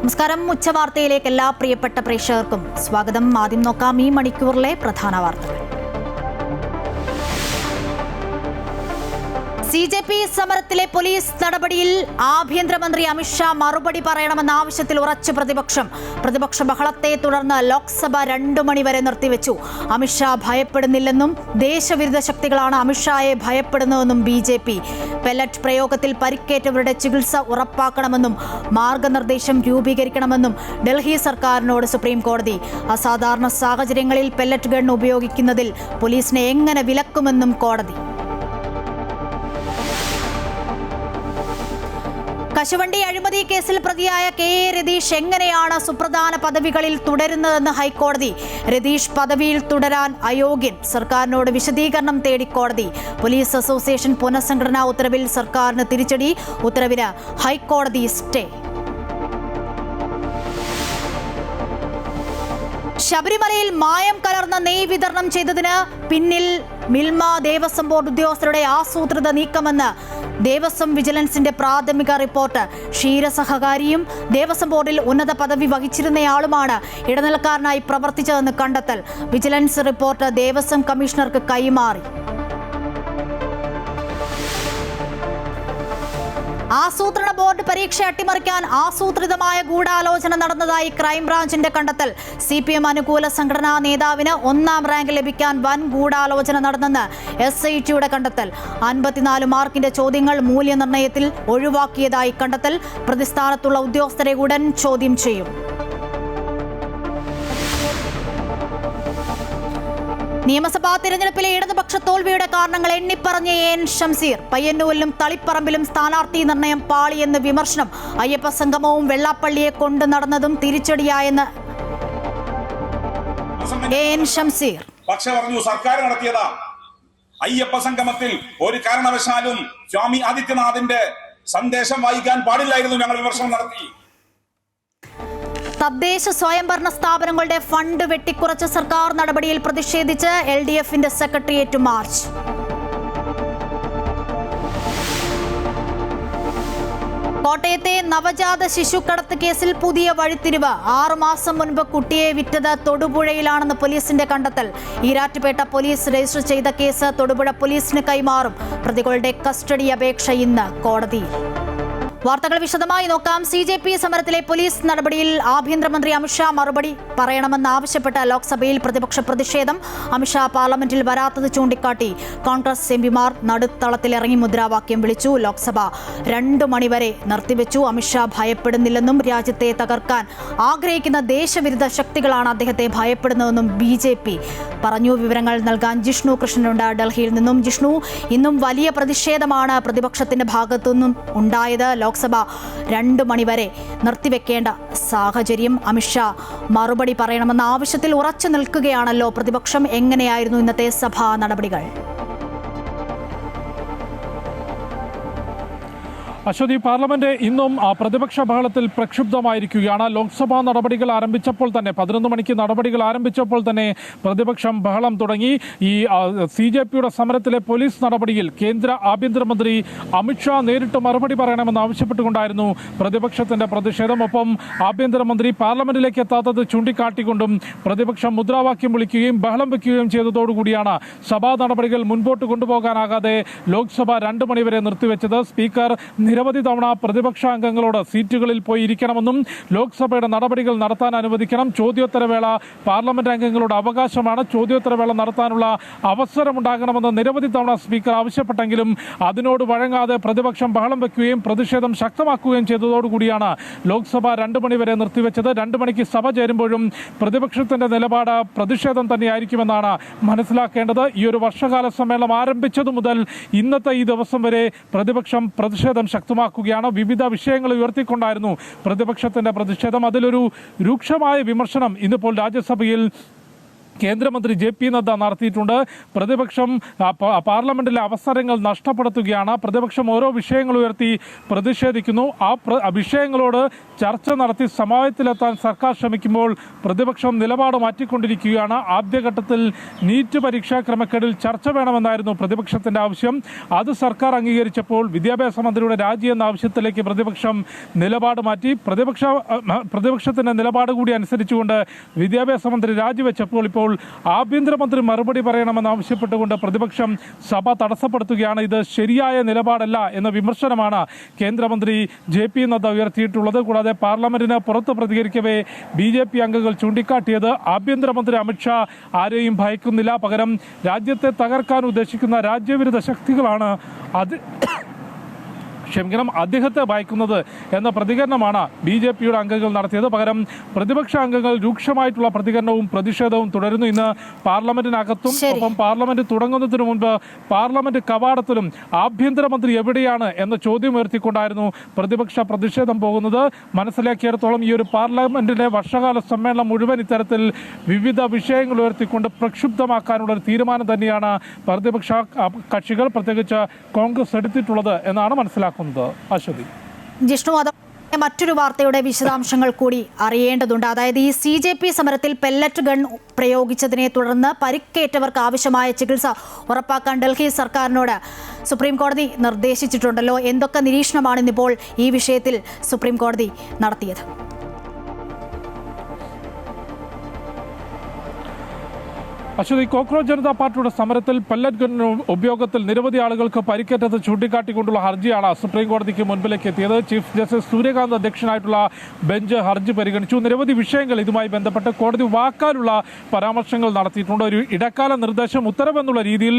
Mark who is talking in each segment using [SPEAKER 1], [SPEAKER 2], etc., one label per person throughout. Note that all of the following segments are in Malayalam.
[SPEAKER 1] നമസ്കാരം. ഉച്ചവാർത്തയിലേക്ക് എല്ലാ പ്രിയപ്പെട്ട പ്രേക്ഷകർക്കും സ്വാഗതം. ആദ്യം നോക്കാം ഈ മണിക്കൂറിലെ പ്രധാന വാർത്തകൾ. CJP സമരത്തിലെ പോലീസ് നടപടിയിൽ ആഭ്യന്തരമന്ത്രി അമിത്ഷാ മറുപടി പറയണമെന്ന ആവശ്യത്തിൽ ഉറച്ചു പ്രതിപക്ഷ ബഹളത്തെ തുടർന്ന് ലോക്സഭ 2 മണി വരെ നിർത്തിവെച്ചു. അമിത്ഷാ ഭയപ്പെടുന്നില്ലെന്നും ദേശവിരുദ്ധ ശക്തികളാണ് അമിത്ഷായെ ഭയപ്പെടുന്നതെന്നും BJP. പെല്ലറ്റ് പ്രയോഗത്തിൽ പരിക്കേറ്റവരുടെ ചികിത്സ ഉറപ്പാക്കണമെന്നും മാർഗനിർദ്ദേശം രൂപീകരിക്കണമെന്നും ഡൽഹി സർക്കാരിനോട് സുപ്രീം കോടതി. അസാധാരണ സാഹചര്യങ്ങളിൽ പെല്ലറ്റ് ഗൺ ഉപയോഗിക്കുന്നതിൽ പോലീസിനെ എങ്ങനെ വിലക്കുമെന്നും കോടതി. കശുവണ്ടി അഴിമതി കേസിൽ പ്രതിയായ KA രതീഷ് എങ്ങനെയാണ് സുപ്രധാന പദവികളിൽ തുടരുന്നതെന്ന് ഹൈക്കോടതി. രതീഷ് പദവിയിൽ തുടരാൻ അയോഗ്യൻ. സർക്കാരിനോട് വിശദീകരണം തേടി കോടതി. പോലീസ് അസോസിയേഷൻ പുനഃസംഘടനാ ഉത്തരവിൽ സർക്കാരിന് തിരിച്ചടി. ഉത്തരവിന് ഹൈക്കോടതി സ്റ്റേ. ശബരിമലയിൽ മായം കലർന്ന നെയ് വിതരണം ചെയ്തതിന് പിന്നിൽ മിൽമ ദേവസ്വം ബോർഡ് ഉദ്യോഗസ്ഥരുടെ ആസൂത്രിത നീക്കമെന്ന് ദേവസ്വം വിജിലൻസിന്റെ പ്രാഥമിക റിപ്പോർട്ട്. ക്ഷീരസഹകാരിയും ദേവസ്വം ബോർഡിൽ ഉന്നത പദവി വഹിച്ചിരുന്നയാളുമാണ് ഇടനിലക്കാരനായി പ്രവർത്തിച്ചതെന്ന് കണ്ടെത്തൽ. വിജിലൻസ് റിപ്പോർട്ട് ദേവസ്വം കമ്മീഷണർക്ക് കൈമാറി. ആസൂത്രണ ബോർഡ് പരീക്ഷ അട്ടിമറിക്കാൻ ആസൂത്രിതമായ ഗൂഢാലോചന നടന്നതായി ക്രൈംബ്രാഞ്ചിന്റെ കണ്ടെത്തൽ. CPM അനുകൂല സംഘടനാ നേതാവിന് 1ാം റാങ്ക് ലഭിക്കാൻ വൻ ഗൂഢാലോചന നടന്നെന്ന് SITയുടെ കണ്ടെത്തൽ. 54 മാർക്കിന്റെ ചോദ്യങ്ങൾ മൂല്യനിർണ്ണയത്തിൽ ഒഴിവാക്കിയതായി കണ്ടെത്തൽ. പ്രതിസ്ഥാനത്തുള്ള ഉദ്യോഗസ്ഥരെ ഉടൻ ചോദ്യം ചെയ്യും. നിയമസഭാ തിരഞ്ഞെടുപ്പിലെ ഇടതുപക്ഷ തോൽവിയുടെ കാരണങ്ങൾ എണ്ണിപ്പറഞ്ഞ AN ഷംസീർ. പയ്യന്നൂരിലും തളിപ്പറമ്പിലും സ്ഥാനാർത്ഥി നിർണയം പാളിയെന്ന് വിമർശനം. അയ്യപ്പ സംഗമവും വെള്ളാപ്പള്ളിയെ കൊണ്ടു നടന്നതും തിരിച്ചടിയായെന്ന് AN ഷംസീർ.
[SPEAKER 2] പക്ഷേ പറഞ്ഞു സർക്കാർ നടത്തിയതാ അയ്യപ്പ സംഗമത്തിൽ ഒരു കാരണവശാലും സ്വാമി ആദിത്യനാഥിന്റെ സന്ദേശം വായിക്കാൻ പാടില്ലായിരുന്നു. ഞങ്ങൾ വിമർശനം നടത്തി.
[SPEAKER 1] തദ്ദേശ സ്വയംഭരണ സ്ഥാപനങ്ങളുടെ ഫണ്ട് വെട്ടിക്കുറച്ച സർക്കാർ നടപടിയിൽ പ്രതിഷേധിച്ച് LDFന്റെ സെക്രട്ടേറിയറ്റ് മാർച്ച്. കോട്ടയത്തെ നവജാത ശിശുക്കടത്ത് കേസിൽ പുതിയ വഴിത്തിരിവ്. 6 മാസം മുൻപ് കുട്ടിയെ വിറ്റത് തൊടുപുഴയിലാണെന്ന് പോലീസിന്റെ കണ്ടെത്തൽ. ഈരാറ്റുപേട്ട പോലീസ് രജിസ്റ്റർ ചെയ്ത കേസ് തൊടുപുഴ പോലീസിന് കൈമാറും. പ്രതികളുടെ കസ്റ്റഡി അപേക്ഷ ഇന്ന് കോടതിയിൽ. വാർത്തകൾ വിശദമായി നോക്കാം. CJP സമരത്തിലെ പോലീസ് നടപടിയിൽ ആഭ്യന്തരമന്ത്രി അമിത്ഷാ മറുപടി പറയണമെന്നാവശ്യപ്പെട്ട് ലോക്സഭയിൽ പ്രതിപക്ഷ പ്രതിഷേധം. അമിത്ഷാ പാർലമെന്റിൽ വരാത്തത് ചൂണ്ടിക്കാട്ടി കോൺഗ്രസ് MPമാർ നടുത്തളത്തിലിറങ്ങി മുദ്രാവാക്യം വിളിച്ചു. ലോക്സഭ 2 മണി വരെ നിർത്തിവെച്ചു. അമിത്ഷാ ഭയപ്പെടുന്നില്ലെന്നും രാജ്യത്തെ തകർക്കാൻ ആഗ്രഹിക്കുന്ന ദേശവിരുദ്ധ ശക്തികളാണ് അദ്ദേഹത്തെ ഭയപ്പെടുന്നതെന്നും BJP പറഞ്ഞു. വിവരങ്ങൾ നൽകാൻ ജിഷ്ണു കൃഷ്ണനുണ്ട് ഡൽഹിയിൽ നിന്നും. ജിഷ്ണു, ഇന്നും വലിയ പ്രതിഷേധമാണ് പ്രതിപക്ഷത്തിന്റെ ഭാഗത്തുനിന്നും ഉണ്ടായത്. ലോക്സഭ 2 മണി വരെ നിർത്തിവെക്കേണ്ട സാഹചര്യം. അമിത്ഷാ മറുപടി പറയണമെന്ന ആവശ്യത്തിൽ ഉറച്ചു നിൽക്കുകയാണല്ലോ പ്രതിപക്ഷം. എങ്ങനെയായിരുന്നു ഇന്നത്തെ സഭാ നടപടികൾ?
[SPEAKER 3] അശ്വതി, പാർലമെന്റ് ഇന്നും പ്രതിപക്ഷ ബഹളത്തിൽ പ്രക്ഷുബ്ധമായിരിക്കുകയാണ്. ലോക്സഭാ നടപടികൾ ആരംഭിച്ചപ്പോൾ തന്നെ 11 മണിക്ക് നടപടികൾ ആരംഭിച്ചപ്പോൾ തന്നെ പ്രതിപക്ഷം ബഹളം തുടങ്ങി. ഈ CJPയുടെ സമരത്തിലെ പോലീസ് നടപടിയിൽ കേന്ദ്ര ആഭ്യന്തരമന്ത്രി അമിത്ഷാ നേരിട്ട് മറുപടി പറയണമെന്ന് ആവശ്യപ്പെട്ടുകൊണ്ടായിരുന്നു പ്രതിപക്ഷത്തിന്റെ പ്രതിഷേധം. ഒപ്പം ആഭ്യന്തരമന്ത്രി പാർലമെന്റിലേക്ക് എത്താത്തത് ചൂണ്ടിക്കാട്ടിക്കൊണ്ടും പ്രതിപക്ഷം മുദ്രാവാക്യം വിളിക്കുകയും ബഹളം വയ്ക്കുകയും ചെയ്തതോടുകൂടിയാണ് സഭാ നടപടികൾ മുൻപോട്ട് കൊണ്ടുപോകാനാകാതെ ലോക്സഭ 2 മണി വരെ നിർത്തിവെച്ചത്. സ്പീക്കർ നിരവധി തവണ പ്രതിപക്ഷ അംഗങ്ങളോട് സീറ്റുകളിൽ പോയി ഇരിക്കണമെന്നും ലോക്സഭയുടെ നടപടികൾ നടത്താൻ അനുവദിക്കണം, ചോദ്യോത്തരവേള പാർലമെന്റ് അംഗങ്ങളുടെ അവകാശമാണ്, ചോദ്യോത്തരവേള നടത്താനുള്ള അവസരമുണ്ടാകണമെന്ന് നിരവധി തവണ സ്പീക്കർ ആവശ്യപ്പെട്ടെങ്കിലും അതിനോട് വഴങ്ങാതെ പ്രതിപക്ഷം ബഹളം വയ്ക്കുകയും പ്രതിഷേധം ശക്തമാക്കുകയും ചെയ്തതോടുകൂടിയാണ് ലോക്സഭ 2 മണി വരെ നിർത്തിവെച്ചത്. 2 മണിക്ക് സഭ ചേരുമ്പോഴും പ്രതിപക്ഷത്തിന്റെ നിലപാട് പ്രതിഷേധം തന്നെയായിരിക്കുമെന്നാണ് മനസ്സിലാക്കേണ്ടത്. ഈ ഒരു വർഷകാല സമ്മേളനം ആരംഭിച്ചതു മുതൽ ഇന്നത്തെ ഈ ദിവസം വരെ പ്രതിപക്ഷം പ്രതിഷേധം ശക്തമാക്കുകയാണ്. വിവിധ വിഷയങ്ങൾ ഉയർത്തിക്കൊണ്ടായിരുന്നു പ്രതിപക്ഷത്തിന്റെ പ്രതിഷേധം. അതിലൊരു രൂക്ഷമായ വിമർശനം ഇന്നിപ്പോൾ രാജ്യസഭയിൽ കേന്ദ്രമന്ത്രി JP നദ്ദ നടത്തിയിട്ടുണ്ട്. പ്രതിപക്ഷം പാർലമെന്റിലെ അവസരങ്ങൾ നഷ്ടപ്പെടുത്തുകയാണ്. പ്രതിപക്ഷം ഓരോ വിഷയങ്ങൾ ഉയർത്തി പ്രതിഷേധിക്കുന്നു. ആ വിഷയങ്ങളോട് ചർച്ച നടത്തി സമവായത്തിലെത്താൻ സർക്കാർ ശ്രമിക്കുമ്പോൾ പ്രതിപക്ഷം നിലപാട് മാറ്റിക്കൊണ്ടിരിക്കുകയാണ്. ആദ്യഘട്ടത്തിൽ നീറ്റ് പരീക്ഷാ ക്രമക്കേടിൽ ചർച്ച വേണമെന്നായിരുന്നു പ്രതിപക്ഷത്തിന്റെ ആവശ്യം. അത് സർക്കാർ അംഗീകരിച്ചപ്പോൾ വിദ്യാഭ്യാസ മന്ത്രിയുടെ രാജി എന്ന ആവശ്യത്തിലേക്ക് പ്രതിപക്ഷം നിലപാട് മാറ്റി. പ്രതിപക്ഷത്തിന്റെ നിലപാട് കൂടി അനുസരിച്ചുകൊണ്ട് വിദ്യാഭ്യാസ മന്ത്രി രാജിവെച്ചപ്പോൾ ഇപ്പോൾ ആഭ്യന്തരമന്ത്രി മറുപടി പറയണമെന്നാവശ്യപ്പെട്ടുകൊണ്ട് പ്രതിപക്ഷം സഭ തടസ്സപ്പെടുത്തുകയാണ്. ഇത് ശരിയായ നിലപാടല്ല എന്ന വിമർശനമാണ് കേന്ദ്രമന്ത്രി JP നദ്ദ ഉയർത്തിയിട്ടുള്ളത്. കൂടാതെ പാർലമെന്റിന് പുറത്ത് പ്രതികരിക്കവേ BJP അംഗങ്ങൾ ചൂണ്ടിക്കാട്ടിയത് ആഭ്യന്തരമന്ത്രി അമിത്ഷാ ആരെയും ഭയക്കുന്നില്ല, പകരം രാജ്യത്തെ തകർക്കാൻ ഉദ്ദേശിക്കുന്ന രാജ്യവിരുദ്ധ ശക്തികളാണ് അദ്ദേഹത്തെ ഭയക്കുന്നത് എന്ന പ്രതികരണമാണ് BJPയുടെ അംഗങ്ങൾ നടത്തിയത്. പകരം പ്രതിപക്ഷ അംഗങ്ങൾ രൂക്ഷമായിട്ടുള്ള പ്രതികരണവും പ്രതിഷേധവും തുടരുന്നു. ഇന്ന് പാർലമെന്റിനകത്തും ഒപ്പം പാർലമെന്റ് തുടങ്ങുന്നതിന് മുൻപ് പാർലമെന്റ് കവാടത്തിലും ആഭ്യന്തരമന്ത്രി എവിടെയാണ് എന്ന ചോദ്യം ഉയർത്തിക്കൊണ്ടായിരുന്നു പ്രതിപക്ഷ പ്രതിഷേധം പോകുന്നത്. മനസ്സിലാക്കിയിടത്തോളം ഈ ഒരു പാർലമെന്റിലെ വർഷകാല സമ്മേളനം മുഴുവൻ ഇത്തരത്തിൽ വിവിധ വിഷയങ്ങൾ ഉയർത്തിക്കൊണ്ട് പ്രക്ഷുബ്ധമാക്കാനുള്ള ഒരു തീരുമാനം തന്നെയാണ് പ്രതിപക്ഷ കക്ഷികൾ പ്രത്യേകിച്ച് കോൺഗ്രസ് എടുത്തിട്ടുള്ളത് എന്നാണ് മനസ്സിലാക്കുന്നത്.
[SPEAKER 1] ജിഷ്ണു, മറ്റൊരു വാർത്തയുടെ വിശദാംശങ്ങൾ കൂടി അറിയേണ്ടതുണ്ട്. അതായത് ഈ CJP സമരത്തിൽ പെല്ലറ്റ് ഗൺ പ്രയോഗിച്ചതിനെ തുടർന്ന് പരിക്കേറ്റവർക്ക് ആവശ്യമായ ചികിത്സ ഉറപ്പാക്കാൻ ഡൽഹി സർക്കാരിനോട് സുപ്രീം കോടതി നിർദ്ദേശിച്ചിട്ടുണ്ടല്ലോ. എന്തൊക്കെ നിരീക്ഷണമാണ് ഇന്നിപ്പോൾ ഈ വിഷയത്തിൽ സുപ്രീം കോടതി നടത്തിയത്?
[SPEAKER 3] അശ്വതി, കോക്രോച്ച് ജനതാ പാർട്ടിയുടെ സമരത്തിൽ പെല്ലറ്റ് ഗൺ ഉപയോഗത്തിൽ നിരവധി ആളുകൾക്ക് പരിക്കേറ്റത് ചൂണ്ടിക്കാട്ടിക്കൊണ്ടുള്ള ഹർജിയാണ് സുപ്രീം കോടതിക്ക് മുൻപിലേക്ക് എത്തിയത്. ചീഫ് ജസ്റ്റിസ് സൂര്യകാന്ത് അധ്യക്ഷനായിട്ടുള്ള ബെഞ്ച് ഹർജി പരിഗണിച്ചു. നിരവധി വിഷയങ്ങൾ ഇതുമായി ബന്ധപ്പെട്ട് കോടതി വാക്കാലുള്ള പരാമർശങ്ങൾ നടത്തിയിട്ടുണ്ട്. ഒരു ഇടക്കാല നിർദ്ദേശം ഉത്തരവെന്നുള്ള രീതിയിൽ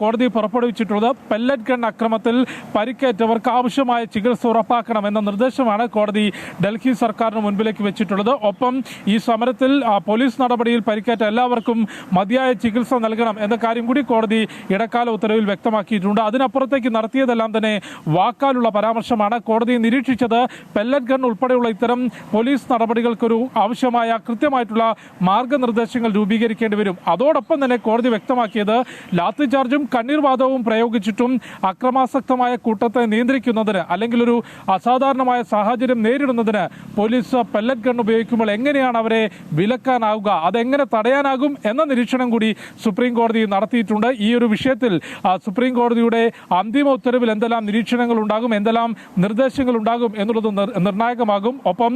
[SPEAKER 3] കോടതി പുറപ്പെടുവിച്ചിട്ടുള്ളത് പെല്ലറ്റ് ഗൺ അക്രമത്തിൽ പരിക്കേറ്റവർക്ക് ആവശ്യമായ ചികിത്സ ഉറപ്പാക്കണം എന്ന നിർദ്ദേശമാണ് കോടതി ഡൽഹി സർക്കാരിന് മുൻപിലേക്ക് വെച്ചിട്ടുള്ളത്. ഒപ്പം ഈ സമരത്തിൽ പോലീസ് നടപടിയിൽ പരിക്കേറ്റ എല്ലാവർക്കും മതിയായ ചികിത്സ നൽകണം എന്ന കാര്യം കൂടി കോടതി ഇടക്കാല ഉത്തരവിൽ വ്യക്തമാക്കിയിട്ടുണ്ട്. അതിനപ്പുറത്തേക്ക് നടത്തിയതെല്ലാം തന്നെ വാക്കാലുള്ള പരാമർശമാണ്. കോടതി നിരീക്ഷിച്ചത് പെല്ലറ്റ് ഗൺ ഉൾപ്പെടെയുള്ള ഇത്തരം പോലീസ് നടപടികൾക്കൊരു ആവശ്യമായ കൃത്യമായിട്ടുള്ള മാർഗനിർദ്ദേശങ്ങൾ രൂപീകരിക്കേണ്ടി വരും. അതോടൊപ്പം തന്നെ കോടതി വ്യക്തമാക്കിയത് ലാത്തി ചാർജും കണ്ണീർവാതകവും പ്രയോഗിച്ചിട്ടും അക്രമാസക്തമായ കൂട്ടത്തെ നിയന്ത്രിക്കുന്നതിന് അല്ലെങ്കിൽ ഒരു അസാധാരണമായ സാഹചര്യം നേരിടുന്നതിന് പോലീസ് പെല്ലറ്റ് ഗൺ ഉപയോഗിക്കുമ്പോൾ എങ്ങനെയാണ് അവരെ വിലക്കാനാവുക, അതെങ്ങനെ തടയാനാകും എന്ന നിരീക്ഷണം കൂടി സുപ്രീം കോടതി നടത്തിയിട്ടുണ്ട്. ഈ ഒരു വിഷയത്തിൽ സുപ്രീം കോടതിയുടെ അന്തിമ ഉത്തരവിൽ എന്തെല്ലാം നിരീക്ഷണങ്ങൾ ഉണ്ടാകും, എന്തെല്ലാം നിർദ്ദേശങ്ങൾ ഉണ്ടാകും എന്നുള്ളത് നിർണായകമാകും. ഒപ്പം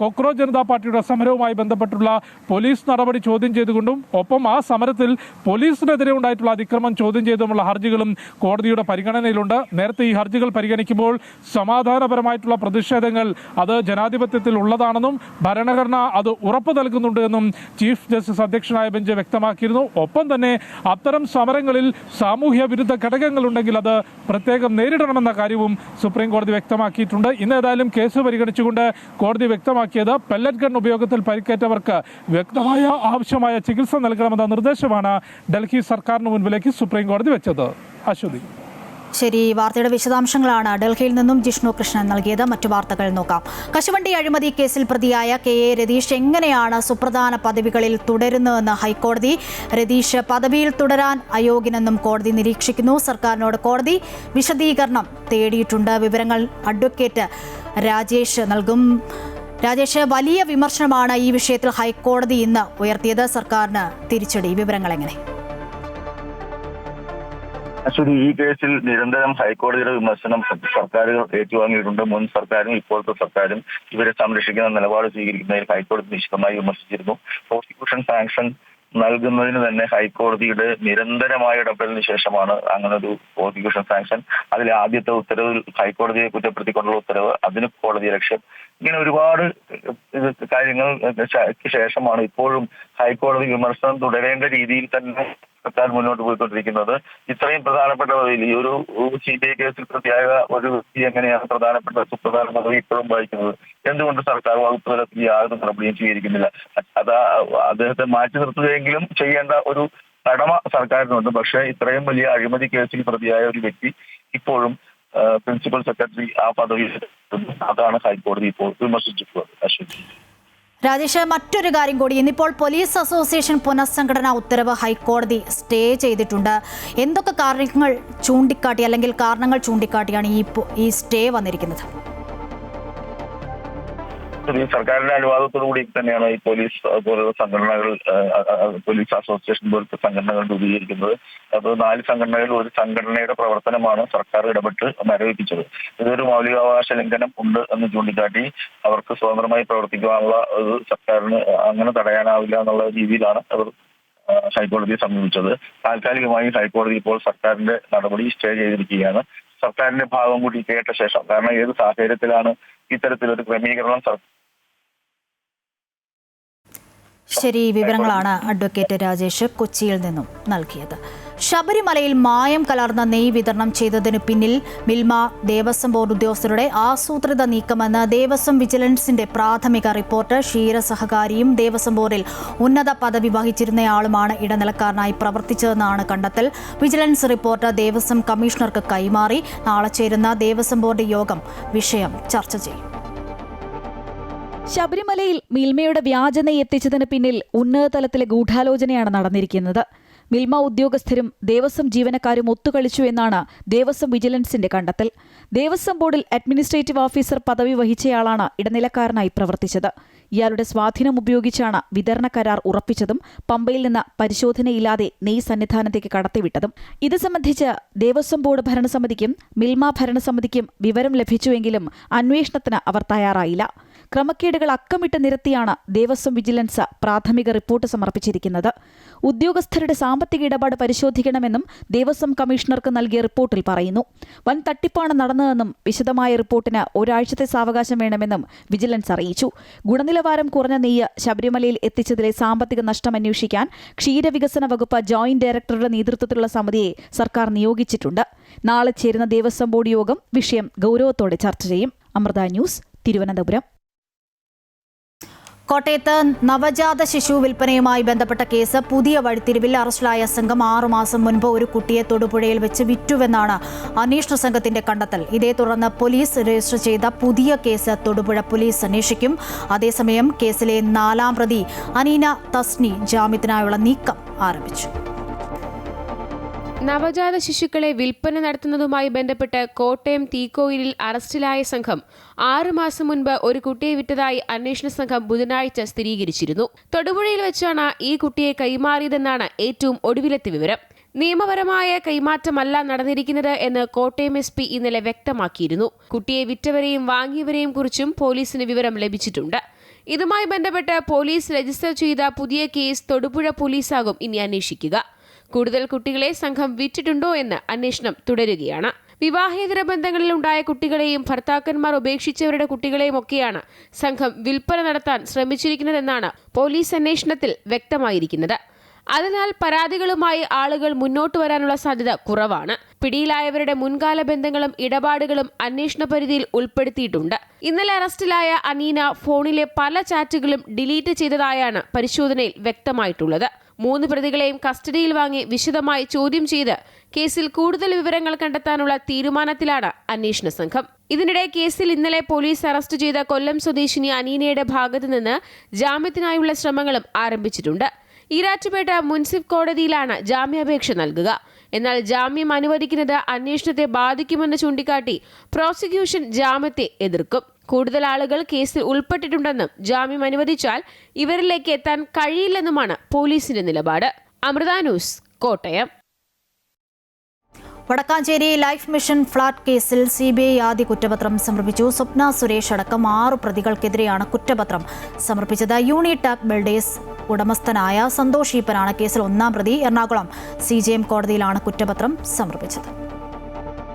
[SPEAKER 3] കോക്രോച്ച് ജനതാ പാർട്ടിയുടെ സമരവുമായി ബന്ധപ്പെട്ടുള്ള പോലീസ് നടപടി ചോദ്യം ചെയ്തുകൊണ്ടും ഒപ്പം ആ സമരത്തിൽ പോലീസിനെതിരെ ഉണ്ടായിട്ടുള്ള അതിക്രമം ചോദ്യം ചെയ്തുമുള്ള ഹർജികളും കോടതിയുടെ പരിഗണനയിലുണ്ട്. നേരത്തെ ഈ ഹർജികൾ പരിഗണിക്കുമ്പോൾ സമാധാനപരമായിട്ടുള്ള പ്രതിഷേധങ്ങൾ അത് ജനാധിപത്യത്തിൽ ഉള്ളതാണെന്നും ഭരണഘടന അത് ഉറപ്പു നൽകുന്നുണ്ട് എന്നും ചീഫ് ജസ്റ്റിസ് അധ്യക്ഷനായ ബെഞ്ച് വ്യക്തമാക്കിയിരുന്നു. ഒപ്പം തന്നെ അത്തരം സമരങ്ങളിൽ സാമൂഹ്യ വിരുദ്ധ ഘടകങ്ങളുണ്ടെങ്കിൽ അത് പ്രത്യേകം നേരിടണമെന്ന കാര്യവും സുപ്രീം കോടതി വ്യക്തമാക്കിയിട്ടുണ്ട്. ഇന്ന് ഏതായാലും കേസ് പരിഗണിച്ചുകൊണ്ട് കോടതി വ്യക്തമാക്കിയത് പെല്ലറ്റ് ഗൺ ഉപയോഗത്തിൽ പരിക്കേറ്റവർക്ക് വ്യക്തമായ ആവശ്യമായ ചികിത്സ നൽകണമെന്ന നിർദ്ദേശമാണ് ഡൽഹി സർക്കാരിന് മുൻപിലേക്ക് സുപ്രീം കോടതി വെച്ചത്. അശ്വതി.
[SPEAKER 1] ശരി, വാർത്തയുടെ വിശദാംശങ്ങളാണ് ഡൽഹിയിൽ നിന്നും ജിഷ്ണു കൃഷ്ണൻ നൽകിയത്. മറ്റു വാർത്തകൾ നോക്കാം. കശുവണ്ടി അഴിമതി കേസിൽ പ്രതിയായ KA രതീഷ് എങ്ങനെയാണ് സുപ്രധാന പദവികളിൽ തുടരുന്നതെന്ന് ഹൈക്കോടതി. രതീഷ് പദവിയിൽ തുടരാൻ അയോഗ്യനെന്നും കോടതി നിരീക്ഷിക്കുന്നു. സർക്കാരിനോട് കോടതി വിശദീകരണം തേടിയിട്ടുണ്ട്. വിവരങ്ങൾ അഡ്വക്കേറ്റ് രാജേഷ് നൽകും. രാജേഷ്, വലിയ വിമർശനമാണ് ഈ വിഷയത്തിൽ ഹൈക്കോടതി ഇന്ന് ഉയർത്തിയത്. സർക്കാരിന് തിരിച്ചടി. വിവരങ്ങൾ എങ്ങനെ?
[SPEAKER 4] അശ്വതി, ഈ കേസിൽ നിരന്തരം ഹൈക്കോടതിയുടെ വിമർശനം സർക്കാരുകൾ ഏറ്റുവാങ്ങിയിട്ടുണ്ട്. മുൻ സർക്കാരും ഇപ്പോഴത്തെ സർക്കാരും ഇവരെ സംരക്ഷിക്കുന്ന നിലപാട് സ്വീകരിക്കുന്നതിൽ ഹൈക്കോടതി നിശിതമായി വിമർശിച്ചിരുന്നു. പ്രോസിക്യൂഷൻ സാങ്ഷൻ നൽകുന്നതിന് തന്നെ ഹൈക്കോടതിയുടെ നിരന്തരമായ ഇടപെടലിന് ശേഷമാണ് അങ്ങനെ ഒരു പ്രോസിക്യൂഷൻ സാങ്ഷൻ. അതിലെ ആദ്യത്തെ ഉത്തരവിൽ ഹൈക്കോടതിയെ കുറ്റപ്പെടുത്തിക്കൊണ്ടുള്ള ഉത്തരവ്, അതിന് കോടതി ലക്ഷ്യം, ഇങ്ങനെ ഒരുപാട് കാര്യങ്ങൾക്ക് ശേഷമാണ് ഇപ്പോഴും ഹൈക്കോടതി വിമർശനം തുടരേണ്ട രീതിയിൽ തന്നെ സർക്കാർ മുന്നോട്ട് പോയിക്കൊണ്ടിരിക്കുന്നത്. ഇത്രയും പ്രധാനപ്പെട്ട പദവിയിൽ ഈ ഒരു CBI കേസിൽ പ്രതിയായ ഒരു വ്യക്തി എങ്ങനെയാണ് സുപ്രധാന പദവി ഇപ്പോഴും വഹിക്കുന്നത്? എന്തുകൊണ്ട് സർക്കാർ വകുപ്പ് തലത്തിൽ യാതൊരു നടപടിയും സ്വീകരിക്കുന്നില്ല? അദ്ദേഹത്തെ മാറ്റി നിർത്തുകയെങ്കിലും ചെയ്യേണ്ട ഒരു കടമ സർക്കാരിനുണ്ട്. പക്ഷേ ഇത്രയും വലിയ അഴിമതി കേസിൽ പ്രതിയായ ഒരു വ്യക്തി ഇപ്പോഴും പ്രിൻസിപ്പൽ സെക്രട്ടറി ആ പദവിയിൽ, അതാണ് ഹൈക്കോടതി ഇപ്പോൾ വിമർശിച്ചിട്ടുള്ളത്. അശ്വതി.
[SPEAKER 1] രാജേഷ്, മറ്റൊരു കാര്യം കൂടി, ഇന്നിപ്പോൾ പോലീസ് അസോസിയേഷൻ പുനഃസംഘടനാ ഉത്തരവ് ഹൈക്കോടതി സ്റ്റേ ചെയ്തിട്ടുണ്ട്. എന്തൊക്കെ കാരണങ്ങൾ ചൂണ്ടിക്കാട്ടിയാണ് ഈ സ്റ്റേ വന്നിരിക്കുന്നത്?
[SPEAKER 4] സർക്കാരിന്റെ അനുവാദത്തോടു കൂടി തന്നെയാണ് ഈ പോലീസ് പോലുള്ള സംഘടനകൾ, പോലീസ് അസോസിയേഷൻ പോലത്തെ സംഘടനകൾ രൂപീകരിക്കുന്നത്. അത് 4 സംഘടനകളിൽ ഒരു സംഘടനയുടെ പ്രവർത്തനമാണ് സർക്കാർ ഇടപെട്ട് മരവിപ്പിച്ചത്. ഇതൊരു മൗലികാവകാശ ലംഘനം ഉണ്ട് എന്ന് ചൂണ്ടിക്കാട്ടി അവർക്ക് സ്വതന്ത്രമായി പ്രവർത്തിക്കാനുള്ള ഒരു സർക്കാരിന് അങ്ങനെ തടയാനാവില്ല എന്നുള്ള രീതിയിലാണ് അവർ ഹൈക്കോടതിയെ സമീപിച്ചത്. താൽക്കാലികമായി ഹൈക്കോടതി ഇപ്പോൾ സർക്കാരിന്റെ നടപടി സ്റ്റേ ചെയ്തിരിക്കുകയാണ്. സർക്കാരിന്റെ ഭാഗം കൂടി കേട്ട ശേഷം, കാരണം ഏത് സാഹചര്യത്തിലാണ് ഇത്തരത്തിലൊരു ക്രമീകരണം
[SPEAKER 1] ശരി, വിവരങ്ങളാണ് അഡ്വക്കേറ്റ് രാജേഷ് കൊച്ചിയിൽ നിന്നും നൽകിയത്. ശബരിമലയിൽ മായം കലർന്ന നെയ്യ് വിതരണം ചെയ്തതിനു പിന്നിൽ മിൽമ ദേവസ്വം ബോർഡ് ഉദ്യോഗസ്ഥരുടെ ആസൂത്രിത നീക്കമെന്ന് ദേവസ്വം വിജിലൻസിന്റെ പ്രാഥമിക റിപ്പോർട്ട്. ക്ഷീരസഹകാരിയും ദേവസ്വം ബോർഡിൽ ഉന്നത പദവി വഹിച്ചിരുന്നയാളുമാണ് ഇടനിലക്കാരനായി പ്രവർത്തിച്ചതെന്നാണ് കണ്ടെത്തൽ. വിജിലൻസ് റിപ്പോർട്ട് ദേവസ്വം കമ്മീഷണർക്ക് കൈമാറി. നാളെ ചേരുന്ന ദേവസ്വം ബോർഡ് യോഗം വിഷയം ചർച്ച ചെയ്യും.
[SPEAKER 5] ശബരിമലയിൽ മിൽമയുടെ വ്യാജ നെയ്യ് എത്തിച്ചതിന് പിന്നിൽ ഉന്നതതലത്തിലെ ഗൂഢാലോചനയാണ് നടന്നിരിക്കുന്നത്. മിൽമ ഉദ്യോഗസ്ഥരും ദേവസ്വം ജീവനക്കാരും ഒത്തുകളിച്ചു എന്നാണ് ദേവസ്വം വിജിലൻസിന്റെ കണ്ടെത്തൽ. ദേവസ്വം ബോർഡിൽ അഡ്മിനിസ്ട്രേറ്റീവ് ഓഫീസർ പദവി വഹിച്ചയാളാണ് ഇടനിലക്കാരനായി പ്രവർത്തിച്ചത്. ഇയാളുടെ സ്വാധീനം ഉപയോഗിച്ചാണ് വിതരണ കരാർ ഉറപ്പിച്ചതും പമ്പയിൽ നിന്ന് പരിശോധനയില്ലാതെ നെയ്യ് സന്നിധാനത്തേക്ക് കടത്തിവിട്ടതും. ഇത് സംബന്ധിച്ച് ദേവസ്വം ബോർഡ് ഭരണസമിതിക്കും മിൽമ ഭരണസമിതിക്കും വിവരം ലഭിച്ചുവെങ്കിലും അന്വേഷണത്തിന് അവർ തയ്യാറായില്ല. ക്രമക്കേടുകൾ അക്കമിട്ട് നിരത്തിയാണ് ദേവസ്വം വിജിലൻസ് പ്രാഥമിക റിപ്പോർട്ട് സമർപ്പിച്ചിരിക്കുന്നത്. ഉദ്യോഗസ്ഥരുടെ സാമ്പത്തിക ഇടപാട് പരിശോധിക്കണമെന്നും ദേവസ്വം കമ്മീഷണർക്ക് നൽകിയ റിപ്പോർട്ടിൽ പറയുന്നു. വൻ തട്ടിപ്പാണ് നടന്നതെന്നും വിശദമായ റിപ്പോർട്ടിന് ഒരാഴ്ചത്തെ സാവകാശം വേണമെന്നും വിജിലൻസ് അറിയിച്ചു. ഗുണനിലവാരം കുറഞ്ഞ നെയ്യ് ശബരിമലയിൽ എത്തിച്ചതിലെ സാമ്പത്തിക നഷ്ടം അന്വേഷിക്കാൻ ക്ഷീരവികസന വകുപ്പ് ജോയിന്റ് ഡയറക്ടറുടെ നേതൃത്വത്തിലുള്ള സമിതിയെ സർക്കാർ നിയോഗിച്ചിട്ടുണ്ട്. നാളെ ചേരുന്ന ദേവസ്വം ബോർഡ് യോഗം വിഷയം ഗൗരവത്തോടെ ചർച്ച ചെയ്യും. അമൃത ന്യൂസ്, തിരുവനന്തപുരം.
[SPEAKER 1] കോട്ടയത്ത് നവജാത ശിശു വിൽപ്പനയുമായി ബന്ധപ്പെട്ട കേസ് പുതിയ വഴിത്തിരിവിൽ. അറസ്റ്റിലായ സംഘം 6 മാസം മുൻപ് ഒരു കുട്ടിയെ തൊടുപുഴയിൽ വെച്ച് വിറ്റുവെന്നാണ് അന്വേഷണ സംഘത്തിന്റെ കണ്ടെത്തൽ. ഇതേ തുടർന്ന് പോലീസ് രജിസ്റ്റർ ചെയ്ത പുതിയ കേസ് തൊടുപുഴ പോലീസ് അന്വേഷിക്കും. അതേസമയം കേസിലെ 4ാം പ്രതി അനീന തസ്നി ജാമ്യത്തിനായുള്ള നീക്കം ആരംഭിച്ചു.
[SPEAKER 6] നവജാത ശിശുക്കളെ വിൽപ്പന നടത്തുന്നതുമായി ബന്ധപ്പെട്ട് കോട്ടയം തീക്കോയിലിൽ അറസ്റ്റിലായ സംഘം 6 മാസം മുൻപ് ഒരു കുട്ടിയെ വിറ്റതായി അന്വേഷണ സംഘം ബുധനാഴ്ച സ്ഥിരീകരിച്ചിരുന്നു. തൊടുപുഴയിൽ വെച്ചാണ് ഈ കുട്ടിയെ കൈമാറിയതെന്നാണ് ഏറ്റവും ഒടുവിലത്തെ വിവരം. നിയമപരമായ കൈമാറ്റമല്ല നടന്നിരിക്കുന്നത് എന്ന് കോട്ടയം SP ഇന്നലെ വ്യക്തമാക്കിയിരുന്നു. കുട്ടിയെ വിറ്റവരെയും വാങ്ങിയവരെയും കുറിച്ചും പോലീസിന് വിവരം ലഭിച്ചിട്ടുണ്ട്. ഇതുമായി ബന്ധപ്പെട്ട് പോലീസ് രജിസ്റ്റർ ചെയ്ത പുതിയ കേസ് തൊടുപുഴ പോലീസാകും ഇനി അന്വേഷിക്കുക. കൂടുതൽ കുട്ടികളെ സംഘം വിറ്റിട്ടുണ്ടോ എന്ന് അന്വേഷണം തുടരുകയാണ്. വിവാഹേതര ബന്ധങ്ങളിൽ ഉണ്ടായ കുട്ടികളെയും ഭർത്താക്കന്മാർ ഉപേക്ഷിച്ചവരുടെ കുട്ടികളെയും ഒക്കെയാണ് സംഘം വിൽപ്പന നടത്താൻ ശ്രമിച്ചിരിക്കുന്നതെന്നാണ് പോലീസ് അന്വേഷണത്തിൽ വ്യക്തമായിരിക്കുന്നത്. അതിനാൽ പരാതികളുമായി ആളുകൾ മുന്നോട്ട് വരാനുള്ള സാധ്യത കുറവാണ്. പിടിയിലായവരുടെ മുൻകാല ബന്ധങ്ങളും ഇടപാടുകളും അന്വേഷണ പരിധിയിൽ ഉൾപ്പെടുത്തിയിട്ടുണ്ട്. ഇന്നലെ അറസ്റ്റിലായ അനീന ഫോണിലെ പല ചാറ്റുകളും ഡിലീറ്റ് ചെയ്തതായാണ് പരിശോധനയിൽ വ്യക്തമായിട്ടുള്ളത്. 3 പ്രതികളെയും കസ്റ്റഡിയിൽ വാങ്ങി വിശദമായി ചോദ്യം ചെയ്ത് കേസിൽ കൂടുതൽ വിവരങ്ങൾ കണ്ടെത്താനുള്ള തീരുമാനത്തിലാണ് അന്വേഷണ സംഘം. ഇതിനിടെ കേസിൽ ഇന്നലെ പോലീസ് അറസ്റ്റ് ചെയ്ത കൊല്ലം സ്വദേശിനി അനീനയുടെ ഭാഗത്തു നിന്ന് ജാമ്യത്തിനായുള്ള ശ്രമങ്ങളും ആരംഭിച്ചിട്ടുണ്ട്. ഈരാറ്റുപേട്ട മുൻസിഫ് കോടതിയിലാണ് ജാമ്യാപേക്ഷ നൽകുക. എന്നാൽ ജാമ്യം അനുവദിക്കുന്നത് അന്വേഷണത്തെ ബാധിക്കുമെന്ന് ചൂണ്ടിക്കാട്ടി പ്രോസിക്യൂഷൻ ജാമ്യത്തെ എതിർക്കും. കൂടുതൽ ആളുകൾ കേസിൽ ഉൾപ്പെട്ടിട്ടുണ്ടെന്നും ജാമ്യം അനുവദിച്ചാൽ ഇവരിലേക്ക് എത്താൻ കഴിയില്ലെന്നുമാണ് പോലീസിന്റെ നിലപാട്. Amrita news, Kottayam.
[SPEAKER 1] Vadakkanchery life mission flat കേസിൽ CBI ആദ്യ കുറ്റപത്രം സമർപ്പിച്ചു. സ്വപ്ന സുരേഷ് അടക്കം 6 പ്രതികൾക്കെതിരെയാണ് കുറ്റപത്രം സമർപ്പിച്ചത്. യൂണിടാക് ബിൽഡേഴ്സ് ഉടമസ്ഥനായ സന്തോഷ് ഈപ്പനാണ് കേസിൽ 1ാം പ്രതി. എറണാകുളം CJM കോടതിയിലാണ് കുറ്റപത്രം സമർപ്പിച്ചത്.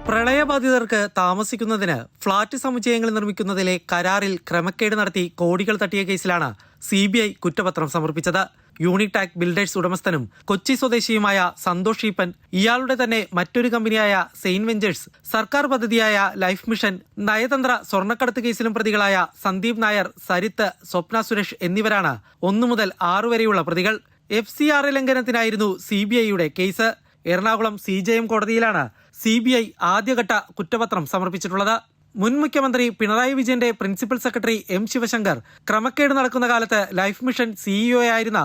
[SPEAKER 7] പ്രളയബാധിതർക്ക് താമസിക്കുന്നതിന് ഫ്ളാറ്റ് സമുച്ചയങ്ങൾ നിർമ്മിക്കുന്നതിലെ കരാറിൽ ക്രമക്കേട് നടത്തി കോടികൾ തട്ടിയ കേസിലാണ് CBI കുറ്റപത്രം സമർപ്പിച്ചത്. യൂണിടാക് ബിൽഡേഴ്സ് ഉടമസ്ഥനും കൊച്ചി സ്വദേശിയുമായ സന്തോഷ് ഈപ്പൻ, ഇയാളുടെ തന്നെ മറ്റൊരു കമ്പനിയായ സെയിൻ വെഞ്ചേഴ്സ്, സർക്കാർ പദ്ധതിയായ ലൈഫ് മിഷൻ, നയതന്ത്ര സ്വർണ്ണക്കടത്ത് കേസിലും പ്രതികളായ സന്ദീപ് നായർ, സരിത്ത്, സ്വപ്ന സുരേഷ് എന്നിവരാണ് 1 മുതൽ 6 വരെയുള്ള പ്രതികൾ. FCRA ലംഘനത്തിനായിരുന്നു CBIയുടെ കേസ്. എറണാകുളം CJM കോടതിയിലാണ് CBI ആദ്യഘട്ട കുറ്റപത്രം സമർപ്പിച്ചിട്ടുള്ളത്. മുൻ മുഖ്യമന്ത്രി പിണറായി വിജയന്റെ പ്രിൻസിപ്പൽ സെക്രട്ടറി എം ശിവശങ്കർ, ക്രമക്കേട് നടക്കുന്ന കാലത്ത് ലൈഫ് മിഷൻ സിഇഒ ആയിരുന്ന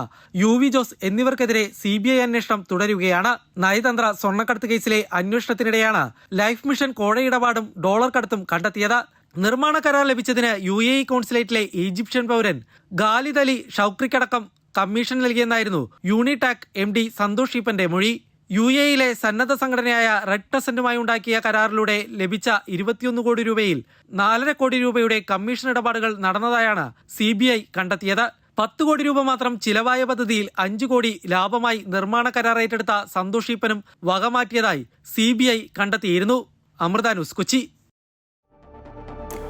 [SPEAKER 7] UV ജോസ് എന്നിവർക്കെതിരെ CBI അന്വേഷണം തുടരുകയാണ്. നയതന്ത്ര സ്വർണ്ണക്കടത്ത് കേസിലെ അന്വേഷണത്തിനിടെയാണ് ലൈഫ് മിഷൻ കോഴയിടപാടും ഡോളർ കടത്തും കണ്ടെത്തിയത്. നിർമ്മാണ കരാർ ലഭിച്ചതിന് UAE കോൺസുലേറ്റിലെ ഈജിപ്ഷ്യൻ പൗരൻ ഖാലിദ് അലി ഷൌക്രിക്കടക്കം കമ്മീഷൻ നൽകിയെന്നായിരുന്നു യൂണിടാക് MD സന്തോഷ് ഈപ്പന്റെ മൊഴി. UAEയിലെ സന്നദ്ധ സംഘടനയായ റെഡ് ക്രസന്റുമായി ഉണ്ടാക്കിയ കരാറിലൂടെ ലഭിച്ച 21 കോടി രൂപയിൽ 4.5 കോടി രൂപയുടെ കമ്മീഷൻ ഇടപാടുകൾ നടന്നതായാണ് CBI കണ്ടെത്തിയത്. 10 കോടി രൂപ മാത്രം ചിലവായ പദ്ധതിയിൽ 5 കോടി ലാഭമായി നിർമ്മാണ കരാർ ഏറ്റെടുത്ത സന്തോഷ് ഈപ്പനും വകമാറ്റിയതായി CBI കണ്ടെത്തിയിരുന്നു. Amrita news, Kochi.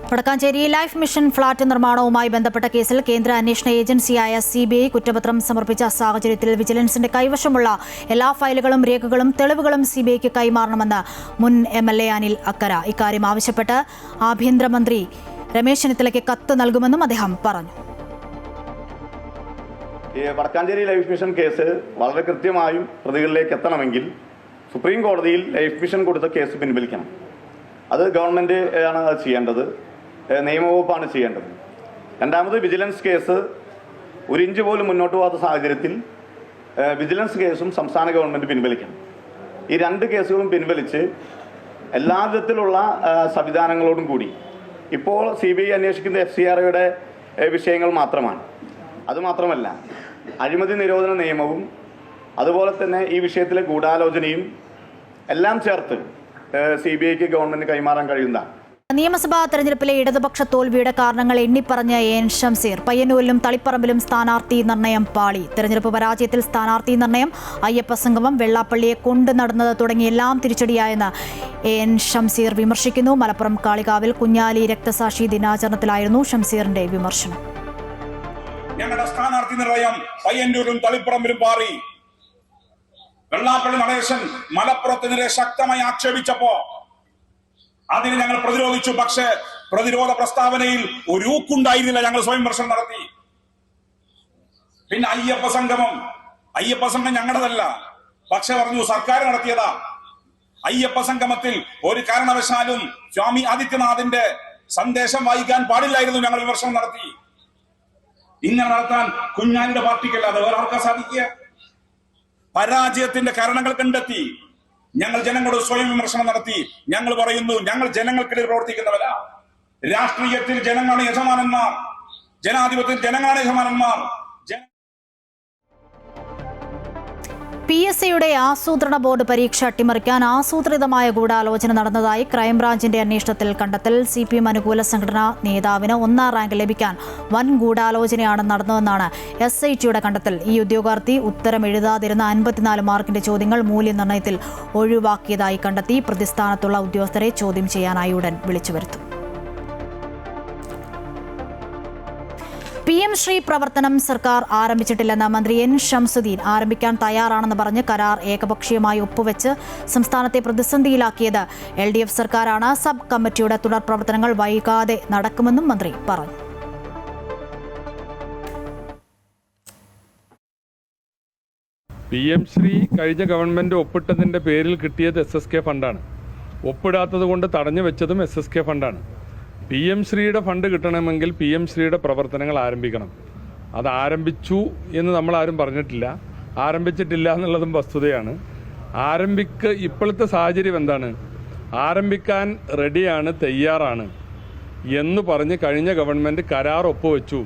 [SPEAKER 1] Vadakkanchery life mission flat നിർമ്മാണവുമായി ബന്ധപ്പെട്ട കേസിൽ കേന്ദ്ര അന്വേഷണ ഏജൻസിയായ CBI കുറ്റപത്രം സമർപ്പിച്ച സാഹചര്യത്തിൽ വിജിലൻസിന്റെ കൈവശമുള്ള എല്ലാ ഫയലുകളും രേഖകളും തെളിവുകളും CBIക്ക് കൈമാറണമെന്ന് മുൻ MLA അനിൽ അക്കര. ഇക്കാര്യം ആവശ്യപ്പെട്ട് ആഭ്യന്തരമന്ത്രി രമേശ് ചെന്നിത്തലയ്ക്ക് കത്ത് നൽകുമെന്നും അദ്ദേഹം പറഞ്ഞു.
[SPEAKER 8] വടക്കാഞ്ചേരി ലൈഫ് മിഷൻ കേസ് വളരെ കൃത്യമായും പ്രതികളിലേക്ക് എത്തണമെങ്കിൽ സുപ്രീം കോടതിയിൽ ലൈഫ് മിഷൻ കൊടുത്ത കേസ് പിൻവലിക്കണം. അത് ഗവൺമെന്റ് ആണ് അത് ചെയ്യേണ്ടത്, നിയമവകുപ്പാണ് ചെയ്യേണ്ടത്. രണ്ടാമത്, വിജിലൻസ് കേസ് 1 ഇഞ്ച് പോലും മുന്നോട്ട് പോകാത്ത സാഹചര്യത്തിൽ വിജിലൻസ് കേസും സംസ്ഥാന ഗവൺമെന്റ് പിൻവലിക്കണം. ഈ 2 കേസുകളും പിൻവലിച്ച് എല്ലാ വിധത്തിലുള്ള സംവിധാനങ്ങളോടും കൂടി ഇപ്പോൾ CBI അന്വേഷിക്കുന്ന FCRAയുടെ വിഷയങ്ങൾ മാത്രമാണ്. അതുമാത്രമല്ല, അഴിമതി നിരോധന നിയമവും അതുപോലെ തന്നെ ഈ വിഷയത്തിലെ ഗൂഢാലോചനയും എല്ലാം ചേർത്ത് CBIക്ക് ഗവൺമെന്റ് കൈമാറാൻ കഴിയുന്നതാണ്.
[SPEAKER 1] നിയമസഭാ തെരഞ്ഞെടുപ്പിലെ ഇടതുപക്ഷ തോൽവിയുടെ കാരണങ്ങൾ എണ്ണിപ്പറഞ്ഞ AN ഷംസീർ. പയ്യന്നൂരിലും തളിപ്പറമ്പിലും സ്ഥാനാർത്ഥി നിർണയം പാളി. തെരഞ്ഞെടുപ്പ് പരാജയത്തിൽ സ്ഥാനാർത്ഥി നിർണയം, അയ്യപ്പ സംഗമം, വെള്ളാപ്പള്ളിയെ കൊണ്ടു നടന്നത് തുടങ്ങിയെല്ലാം തിരിച്ചടിയായെന്ന് AN ഷംസീർ വിമർശിക്കുന്നു. മലപ്പുറം കാളികാവിൽ കുഞ്ഞാലി രക്തസാക്ഷി ദിനാചരണത്തിലായിരുന്നു ഷംസീറിന്റെ വിമർശനം.
[SPEAKER 2] ഞങ്ങളുടെ സ്ഥാനാർത്ഥി നിർണയം പയ്യന്നൂരിലും തളിപ്പറമ്പിലും പാറി. വെള്ളാപ്പള്ളി നടേശൻ മലപ്പുറത്തിനെതിരെ ശക്തമായി ആക്ഷേപിച്ചപ്പോ അതിന് ഞങ്ങൾ പ്രതിരോധിച്ചു. പക്ഷേ പ്രതിരോധ പ്രസ്താവനയിൽ ഒരു ഊക്കുണ്ടായിരുന്നില്ല. ഞങ്ങൾ സ്വയം വിമർശനം നടത്തി. പിന്നെ അയ്യപ്പ സംഘം ഞങ്ങളുടേതല്ല, പക്ഷെ പറഞ്ഞു സർക്കാർ നടത്തിയതാ. അയ്യപ്പ സംഗമത്തിൽ ഒരു കാരണവശാലും സ്വാമി ആദിത്യനാഥിന്റെ സന്ദേശം വായിക്കാൻ പാടില്ലായിരുന്നു. ഞങ്ങൾ വിമർശനം നടത്തി. ഇങ്ങനെ നടത്താൻ കുഞ്ഞാലിന്റെ പാർട്ടിക്കല്ലാതെ വേറെ ആർക്കാ സാധിക്കുക? പരാജയത്തിന്റെ കാരണങ്ങൾ കണ്ടെത്തി ഞങ്ങൾ ജനങ്ങളോട് സ്വയം വിമർശനം നടത്തി. ഞങ്ങൾ പറയുന്നു, ഞങ്ങൾ ജനങ്ങൾക്കിടയിൽ പ്രവർത്തിക്കുന്നവരാ. രാഷ്ട്രീയത്തിൽ ജനങ്ങളാണ് യജമാനന്മാർ, ജനാധിപത്യത്തിൽ ജനങ്ങളാണ് യജമാനന്മാർ.
[SPEAKER 1] PSCയുടെ ആസൂത്രണ ബോർഡ് പരീക്ഷ അട്ടിമറിക്കാൻ ആസൂത്രിതമായ ഗൂഢാലോചന നടന്നതായി ക്രൈംബ്രാഞ്ചിന്റെ അന്വേഷണത്തിൽ കണ്ടെത്തൽ. CPM അനുകൂല സംഘടനാ നേതാവിന് 1ാം റാങ്ക് ലഭിക്കാൻ വൻ ഗൂഢാലോചനയാണ് നടന്നതെന്നാണ് SITയുടെ കണ്ടെത്തൽ. ഈ ഉദ്യോഗാർത്ഥി ഉത്തരം എഴുതാതിരുന്ന 54 മാർക്കിന്റെ ചോദ്യങ്ങൾ മൂല്യനിർണ്ണയത്തിൽ ഒഴിവാക്കിയതായി കണ്ടെത്തി. പ്രതിസ്ഥാനത്തുള്ള ഉദ്യോഗസ്ഥരെ ചോദ്യം ചെയ്യാനായി ഉടൻ വിളിച്ചുവരുത്തും. PM ശ്രീ പ്രവർത്തനം സർക്കാർ ആരംഭിച്ചിട്ടില്ലെന്ന് മന്ത്രി N ഷംസുദ്ദീൻ. ആരംഭിക്കാൻ തയ്യാറാണെന്ന് പറഞ്ഞ് കരാർ ഏകപക്ഷീയമായി ഒപ്പുവെച്ച് സംസ്ഥാനത്തെ പ്രതിസന്ധിയിലാക്കിയത് LDF സർക്കാരാണ്. സബ് കമ്മിറ്റിയുടെ തുടർ പ്രവർത്തനങ്ങൾ വൈകാതെ നടക്കുമെന്നും മന്ത്രി പറഞ്ഞു.
[SPEAKER 9] PM ശ്രീ കഴിഞ്ഞ ഗവൺമെന്റ് ഒപ്പിട്ടതിന്റെ പേരിൽ കിട്ടിയത് SSK ഫണ്ടാണ്. ഒപ്പിടാത്തത് കൊണ്ട് തടഞ്ഞു വെച്ചതും SSK ഫണ്ടാണ്. PM ശ്രീയുടെ ഫണ്ട് കിട്ടണമെങ്കിൽ PM ശ്രീയുടെ പ്രവർത്തനങ്ങൾ ആരംഭിക്കണം. അത് ആരംഭിച്ചു എന്ന് നമ്മൾ ആരും പറഞ്ഞിട്ടില്ല, ആരംഭിച്ചിട്ടില്ല എന്നുള്ളതും വസ്തുതയാണ്. ഇപ്പോഴത്തെ സാഹചര്യം എന്താണ്? ആരംഭിക്കാൻ റെഡിയാണ്, തയ്യാറാണ് എന്ന് പറഞ്ഞ് കഴിഞ്ഞ ഗവൺമെന്റ് കരാർ ഒപ്പുവെച്ചു.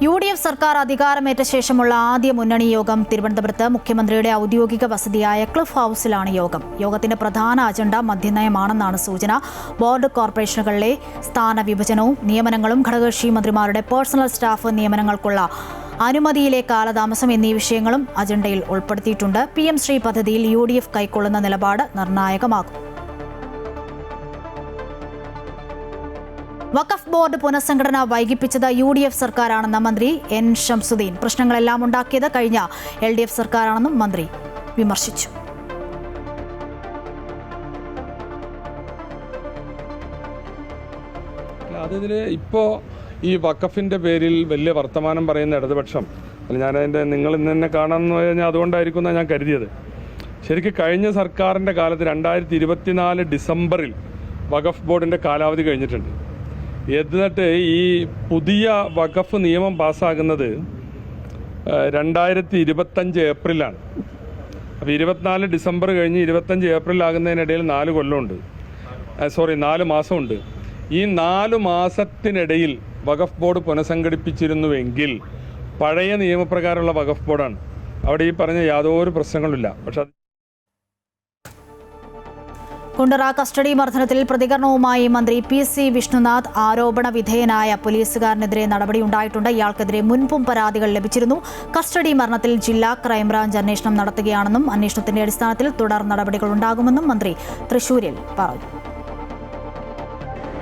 [SPEAKER 1] UDF സർക്കാർ അധികാരമേറ്റ ശേഷമുള്ള ആദ്യ മുന്നണി യോഗം തിരുവനന്തപുരത്ത് മുഖ്യമന്ത്രിയുടെ ഔദ്യോഗിക വസതിയായ ക്ലിഫ് ഹൌസിലാണ് യോഗം. യോഗത്തിന്റെ പ്രധാന അജണ്ട മദ്യനയമാണെന്നാണ് സൂചന. ബോർഡ് കോർപ്പറേഷനുകളിലെ സ്ഥാന വിഭജനവും നിയമനങ്ങളും ഘടകകക്ഷി മന്ത്രിമാരുടെ പേഴ്സണൽ സ്റ്റാഫ് നിയമനങ്ങൾക്കുള്ള അനുമതിയിലെ കാലതാമസം എന്നീ വിഷയങ്ങളും അജണ്ടയിൽ ഉൾപ്പെടുത്തിയിട്ടുണ്ട്. PM ശ്രീ പദ്ധതിയിൽ UDF കൈക്കൊള്ളുന്ന നിലപാട് നിർണായകമാകും. വഖഫ് ബോർഡ് പുനഃസംഘടന വൈകിപ്പിച്ചത് UDF സർക്കാരാണെന്ന മന്ത്രി N ഷംസുദ്ദീൻ. പ്രശ്നങ്ങളെല്ലാം ഉണ്ടാക്കിയത് കഴിഞ്ഞ LDF സർക്കാരാണെന്നും മന്ത്രി വിമർശിച്ചു.
[SPEAKER 9] അതിൽ ഇപ്പോൾ ഈ വഖഫിൻ്റെ പേരിൽ വലിയ വർത്തമാനം പറയുന്ന ഇടതുപക്ഷം, ഞാനതിൻ്റെ നിങ്ങൾ ഇന്ന് തന്നെ കാണാമെന്ന് കഴിഞ്ഞാൽ അതുകൊണ്ടായിരിക്കും ഞാൻ കരുതിയത്. ശരിക്കും കഴിഞ്ഞ സർക്കാരിൻ്റെ കാലത്ത് 2024 ഡിസംബറിൽ വഖഫ് ബോർഡിൻ്റെ കാലാവധി കഴിഞ്ഞിട്ടുണ്ട്. എന്നിട്ട് ഈ പുതിയ വഖഫ് നിയമം പാസ്സാകുന്നത് 2025 ഏപ്രിലാണ്. അപ്പോൾ 24 ഡിസംബർ കഴിഞ്ഞ് 25 ഏപ്രിൽ ആകുന്നതിനിടയിൽ 4 മാസമുണ്ട്. ഈ 4 മാസത്തിനിടയിൽ വഖഫ് ബോർഡ് പുനഃസംഘടിപ്പിച്ചിരുന്നുവെങ്കിൽ പഴയ നിയമപ്രകാരമുള്ള വഖഫ് ബോർഡാണ്. അവിടെ ഈ പറഞ്ഞ യാതൊരു പ്രശ്നങ്ങളുമില്ല. പക്ഷെ
[SPEAKER 1] കുണ്ടറ കസ്റ്റഡി മർദ്ദനത്തിൽ പ്രതികരണവുമായി മന്ത്രി PC വിഷ്ണുനാഥ്. ആരോപണ വിധേയനായ പോലീസുകാരനെതിരെ നടപടിയുണ്ടായിട്ടുണ്ട്. ഇയാൾക്കെതിരെ മുൻപും പരാതികൾ ലഭിച്ചിരുന്നു. കസ്റ്റഡി മരണത്തിൽ ജില്ലാ ക്രൈംബ്രാഞ്ച് അന്വേഷണം നടത്തുകയാണെന്നും അന്വേഷണത്തിന്റെ അടിസ്ഥാനത്തിൽ തുടർ നടപടികൾ ഉണ്ടാകുമെന്നും മന്ത്രി തൃശൂരിൽ പറഞ്ഞു.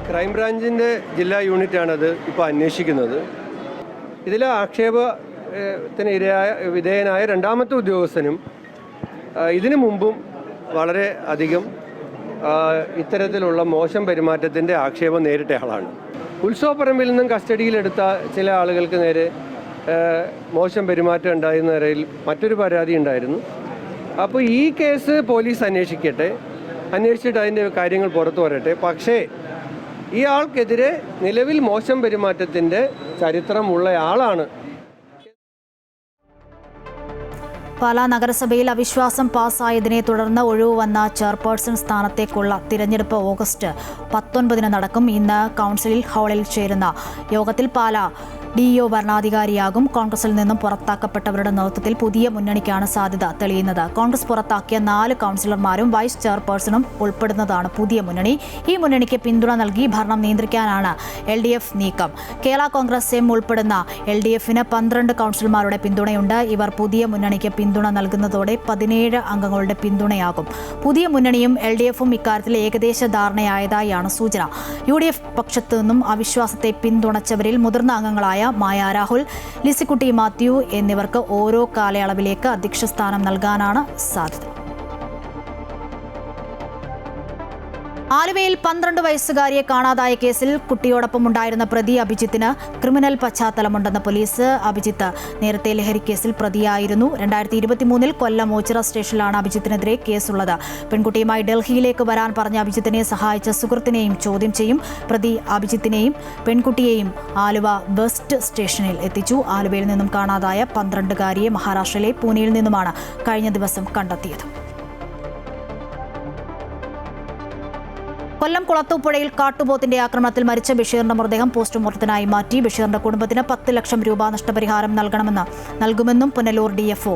[SPEAKER 10] ക്രൈംബ്രാഞ്ചിൻ്റെ ജില്ലാ യൂണിറ്റാണത് ഇപ്പോൾ അന്വേഷിക്കുന്നത്. ഇതിൽ ആക്ഷേപത്തിന് വിധേയനായ രണ്ടാമത്തെ ഉദ്യോഗസ്ഥനും ഇതിനു മുമ്പും വളരെ അധികം ഇത്തരത്തിലുള്ള മോശം പെരുമാറ്റത്തിൻ്റെ ആക്ഷേപം നേരിട്ട ആളാണ്. ഉത്സവപ്പറമ്പിൽ നിന്നും കസ്റ്റഡിയിലെടുത്ത ചില ആളുകൾക്ക് നേരെ മോശം പെരുമാറ്റം ഉണ്ടായിരുന്ന നിലയിൽ മറ്റൊരു പരാതി ഉണ്ടായിരുന്നു. അപ്പോൾ ഈ കേസ് പോലീസ് അന്വേഷിക്കട്ടെ, അന്വേഷിച്ചിട്ട് അതിൻ്റെ കാര്യങ്ങൾ പുറത്തു വരട്ടെ. പക്ഷേ ഇയാൾക്കെതിരെ നിലവിൽ മോശം പെരുമാറ്റത്തിൻ്റെ ചരിത്രമുള്ള ആളാണ്.
[SPEAKER 1] പാലാ നഗരസഭയിൽ അവിശ്വാസം പാസ്സായതിനെ തുടർന്ന് ഒഴിവ് വന്ന ചെയർപേഴ്സൺ സ്ഥാനത്തേക്കുള്ള തിരഞ്ഞെടുപ്പ് ഓഗസ്റ്റ് 19 നടക്കും. ഇന്ന് കൗൺസിൽ ഹാളിൽ ചേരുന്ന യോഗത്തിൽ പാലാ DO ഭരണാധികാരിയാകും. കോൺഗ്രസിൽ നിന്നും പുറത്താക്കപ്പെട്ടവരുടെ നേതൃത്വത്തിൽ പുതിയ മുന്നണിക്കാണ് സാധ്യത തെളിയുന്നത്. കോൺഗ്രസ് പുറത്താക്കിയ 4 കൗൺസിലർമാരും വൈസ് ചെയർപേഴ്സണും ഉൾപ്പെടുന്നതാണ് പുതിയ മുന്നണി. ഈ മുന്നണിക്ക് പിന്തുണ നൽകി ഭരണം നിയന്ത്രിക്കാനാണ് LDF നീക്കം. കേരള കോൺഗ്രസ് എം ഉൾപ്പെടുന്ന LDFന് 12 കൗൺസിലർമാരുടെ പിന്തുണയുണ്ട്. ഇവർ പുതിയ മുന്നണിക്ക് പിന്തുണ നൽകുന്നതോടെ 17 അംഗങ്ങളുടെ പിന്തുണയാകും. പുതിയ മുന്നണിയും LDFും ഇക്കാര്യത്തിൽ ഏകദേശ ധാരണയായതായാണ് സൂചന. UDF പക്ഷത്തു നിന്നും അവിശ്വാസത്തെ പിന്തുണച്ചവരിൽ മുതിർന്ന അംഗങ്ങളായ മായ രാഹുൽ, ലിസിക്കുട്ടി മാത്യു എന്നിവർക്ക് ഓരോ കാലയളവിലേക്ക് അധ്യക്ഷ സ്ഥാനം നൽകാനാണ് സാധ്യത. ആലുവയിൽ 12 വയസ്സുകാരിയെ കാണാതായ കേസിൽ കുട്ടിയോടൊപ്പം ഉണ്ടായിരുന്ന പ്രതി അഭിജിത്തിന് ക്രിമിനൽ പശ്ചാത്തലമുണ്ടെന്ന് പോലീസ്. അഭിജിത്ത് നേരത്തെ ലഹരിക്കേസിൽ പ്രതിയായിരുന്നു. 2023 കൊല്ലം ഓച്ചിറ സ്റ്റേഷനിലാണ് അഭിജിത്തിനെതിരെ കേസുള്ളത്. പെൺകുട്ടിയുമായി ഡൽഹിയിലേക്ക് വരാൻ പറഞ്ഞ അഭിജിത്തിനെ സഹായിച്ച സുഹൃത്തിനെയും ചോദ്യം ചെയ്യും. പ്രതി അഭിജിത്തിനെയും പെൺകുട്ടിയെയും ആലുവ വെസ്റ്റ് സ്റ്റേഷനിൽ എത്തിച്ചു. ആലുവയിൽ നിന്നും കാണാതായ 12-കാരിയെ മഹാരാഷ്ട്രയിലെ പൂനെയിൽ നിന്നുമാണ് കഴിഞ്ഞ ദിവസം കണ്ടെത്തിയത്. കൊല്ലം കുളത്തൂപ്പുഴയിൽ കാട്ടുപോത്തിന്റെ ആക്രമണത്തിൽ മരിച്ച ബഷീറിന്റെ മൃതദേഹം പോസ്റ്റ്മോർട്ടത്തിനായി മാറ്റി. ബഷീറിന്റെ കുടുംബത്തിന് 10 ലക്ഷം രൂപ നഷ്ടപരിഹാരം നൽകുമെന്നും പുനലൂർ DFO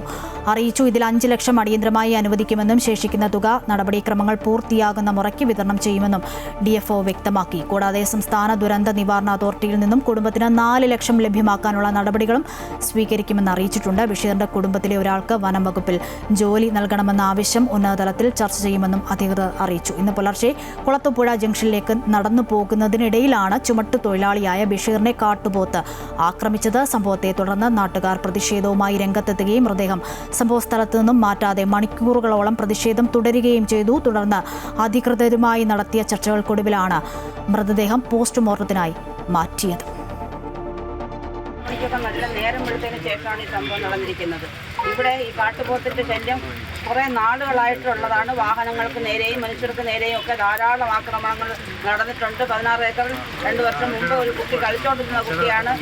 [SPEAKER 1] അറിയിച്ചു. ഇതിൽ 5 ലക്ഷം അടിയന്തരമായി അനുവദിക്കുമെന്നും ശേഷിക്കുന്ന തുക നടപടിക്രമങ്ങൾ പൂർത്തിയാകുന്ന മുറയ്ക്ക് വിതരണം ചെയ്യുമെന്നും DFO വ്യക്തമാക്കി. കൂടാതെ സംസ്ഥാന ദുരന്ത നിവാരണ അതോറിറ്റിയിൽ നിന്നും കുടുംബത്തിന് 4 ലക്ഷം ലഭ്യമാക്കാനുള്ള നടപടികളും സ്വീകരിക്കുമെന്ന് അറിയിച്ചിട്ടുണ്ട്. ബഷീറിന്റെ കുടുംബത്തിലെ ഒരാൾക്ക് വനം വകുപ്പിൽ ജോലി നൽകണമെന്ന ആവശ്യം ഉന്നതതലത്തിൽ ചർച്ച ചെയ്യുമെന്നും അധികൃതർ അറിയിച്ചു. ഇന്ന് പുലർച്ചെ കുളത്തൂപ്പുഴ ജംഗ്ഷനിലേക്ക് നടന്നു പോകുന്നതിനിടയിലാണ് ചുമട്ടുതൊഴിലാളിയായ ബഷീറിനെ കാട്ടുപോത്ത് ആക്രമിച്ചത്. സംഭവത്തെ തുടർന്ന് നാട്ടുകാർ പ്രതിഷേധവുമായി രംഗത്തെത്തുകയും മൃതദേഹം സംഭവസ്ഥലത്ത് നിന്നും മാറ്റാതെ മണിക്കൂറുകളോളം പ്രതിഷേധം തുടരുകയും ചെയ്തു. തുടർന്ന് അധികൃതരുമായി നടത്തിയ ചർച്ചകൾക്കൊടുവിലാണ് മൃതദേഹം പോസ്റ്റ്മോർട്ടത്തിനായി മാറ്റിയത്.
[SPEAKER 11] നല്ല നേരം വെളുത്തതിന് ശേഷമാണ് ഈ സംഭവം നടന്നിരിക്കുന്നത്. ഇവിടെ ഈ കാട്ടുപോത്തിന്റെ ശല്യം കുറേ നാളുകളായിട്ടുള്ളതാണ്. വാഹനങ്ങൾക്ക് നേരെയും മനുഷ്യർക്ക് നേരെയും ഒക്കെ ധാരാളം ആക്രമണങ്ങൾ നടന്നിട്ടുണ്ട്. 16 ഏക്കറിൽ 2 വർഷം മുമ്പ് ഒരു കുട്ടി കളിച്ചോണ്ടിരുന്ന കുട്ടിയാണ്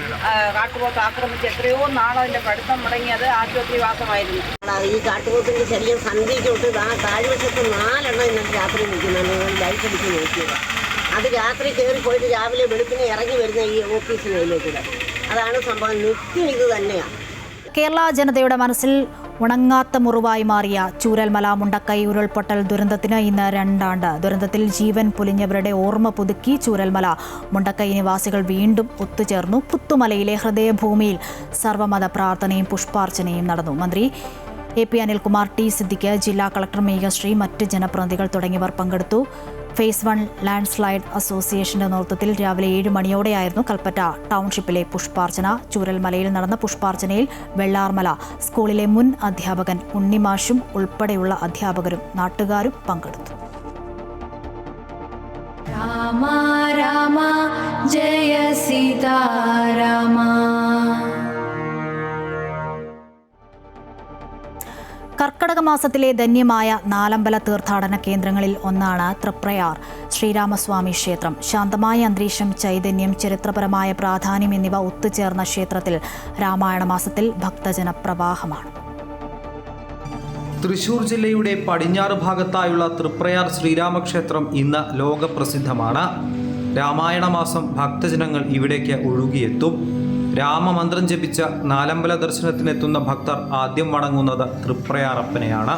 [SPEAKER 11] കാട്ടുപോത്ത് ആക്രമിച്ച് എത്രയോ നാളതിൻ്റെ പഠിത്തം മുടങ്ങിയത് ആശുപത്രിവാസമായിരുന്നു.
[SPEAKER 12] ഈ കാട്ടുപോത്തിന്റെ ശല്യം സന്ധ്യയ്ക്ക് തൊട്ട് താഴ്വശത്ത് 4 എണ്ണം ഇന്നത്തെ രാത്രി നിൽക്കുന്നുണ്ട്. ലൈറ്റ് അടിച്ച് നോക്കിയത് അത് രാത്രി കയറി പോയിട്ട് രാവിലെ വെളുപ്പിനെ ഇറങ്ങി വരുന്ന ഈ ഓഫീസിലേക്ക്. അതാണ് സംഭവം. നിത്യം ഇത് തന്നെയാണ്.
[SPEAKER 1] കേരള ജനതയുടെ മനസ്സിൽ ഉണങ്ങാത്ത മുറിവായി മാറിയ ചൂരൽമല മുണ്ടക്കൈ ഉരുൾപൊട്ടൽ ദുരന്തത്തിന് ഇന്ന് 2 ആണ്ട്. ദുരന്തത്തിൽ ജീവൻ പൊലിഞ്ഞവരുടെ ഓർമ്മ പുതുക്കി ചൂരൽമല മുണ്ടക്കൈ നിവാസികൾ വീണ്ടും ഒത്തുചേർന്നു. പുത്തുമലയിലെ ഹൃദയഭൂമിയിൽ സർവ്വമത പ്രാർത്ഥനയും പുഷ്പാർച്ചനയും നടന്നു. മന്ത്രി AP അനിൽകുമാർ, T സിദ്ദിഖ്, ജില്ലാ കളക്ടർ മേഘശ്രീ, മറ്റ് ജനപ്രതിനിധികൾ തുടങ്ങിയവർ പങ്കെടുത്തു. ഫേസ് 1 ലാൻഡ് സ്ലൈഡ് അസോസിയേഷന്റെ നേതൃത്വത്തിൽ രാവിലെ 7 മണിയോടെയായിരുന്നു കൽപ്പറ്റ ടൗൺഷിപ്പിലെ പുഷ്പാർച്ചന. ചൂരൽമലയിൽ നടന്ന പുഷ്പാർച്ചനയിൽ വെള്ളാർമല സ്കൂളിലെ മുൻ അധ്യാപകൻ ഉണ്ണിമാഷും ഉൾപ്പെടെയുള്ള അധ്യാപകരും നാട്ടുകാരും പങ്കെടുത്തു.
[SPEAKER 13] രാമ രാമ ജയ സീതാരാമ.
[SPEAKER 1] കർക്കടക മാസത്തിലെ ധന്യമായ നാലമ്പല തീർത്ഥാടന കേന്ദ്രങ്ങളിൽ ഒന്നാണ് തൃപ്രയാർ ശ്രീരാമസ്വാമി ക്ഷേത്രം. ശാന്തമായ അന്തരീക്ഷം, ചൈതന്യം, ചരിത്രപരമായ പ്രാധാന്യം എന്നിവ ഒത്തുചേർന്ന ക്ഷേത്രത്തിൽ രാമായണ മാസത്തിൽ ഭക്തജന പ്രവാഹമാണ്.
[SPEAKER 14] തൃശൂർ ജില്ലയുടെ പടിഞ്ഞാറ് ഭാഗത്തായുള്ള തൃപ്രയാർ ശ്രീരാമക്ഷേത്രം ഇന്ന് ലോകപ്രസിദ്ധമാണ്. രാമായണ മാസം ഭക്തജനങ്ങൾ ഇവിടേക്ക് ഒഴുകിയെത്തും. രാമമന്ത്രം ജപിച്ച നാലമ്പല ദർശനത്തിനെത്തുന്ന ഭക്തർ ആദ്യം വണങ്ങുന്നത് തൃപ്രയാറപ്പനെയാണ്.